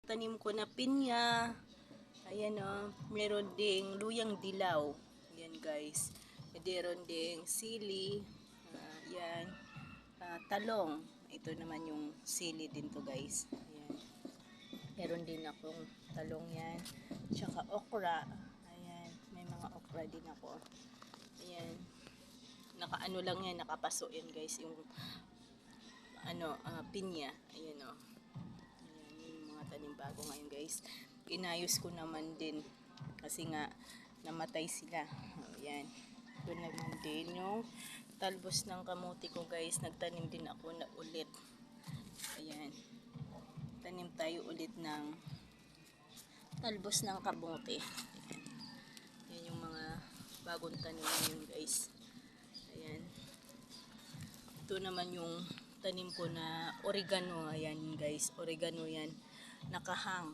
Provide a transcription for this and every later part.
tanim ko na pinya. Ayan o, meron ding luyang dilaw. Ayan guys. Meron ding sili. Ayan. Talong. Ito naman yung sili din to guys. Ayan. Meron din akong talong yan. Tsaka okra. Ayan. May mga okra din ako. Ayan. Nakaano lang yan. Nakapaso yan guys. Yung pinya. Ayan o. Ayan. Yung mga tanim bago ngayon guys. Inayos ko naman din. Kasi nga namatay sila. Ayan. Ito naman din yung talbos ng kamuti ko guys. Nagtanim din ako na ulit. Ayan. Tanim tayo ulit ng talbos ng kamuti. Ayan yung mga bagong tanim ngayon guys. Ayan. Ito naman yung tanim ko na oregano. Ayan guys. Oregano yan. Nakahang.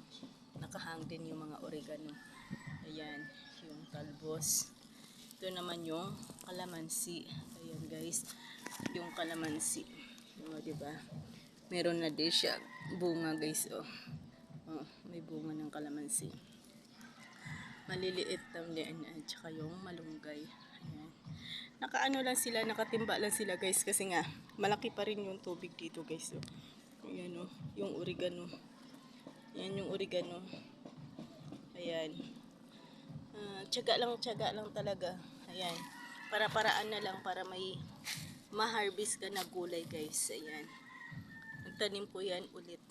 Nakahang din yung mga oregano. Ayan. Yung talbos. Ito naman yung kalamansi. Ayan guys. Yung kalamansi. O, diba? Meron na din siya bunga guys. Oh, may bunga ng kalamansi. Maliliit lang din. At saka yung malunggay. Ayan. Nakaano lang sila. Nakatimba lang sila guys. Kasi nga malaki pa rin yung tubig dito guys. Oh. Ayan o. Yung oregano. Ayan yung oregano. Ayan. Tiyaga lang talaga. Ayan. Para-paraan na lang para may ma-harvest ka na gulay guys. Ayan. Nagtanim ko yan ulit.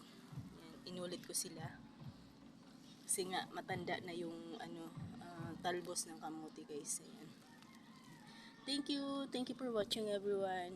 Ayan. Inulit ko sila. Kasi nga matanda na yung talbos ng kamuti guys. Ayan. Thank you. Thank you for watching everyone.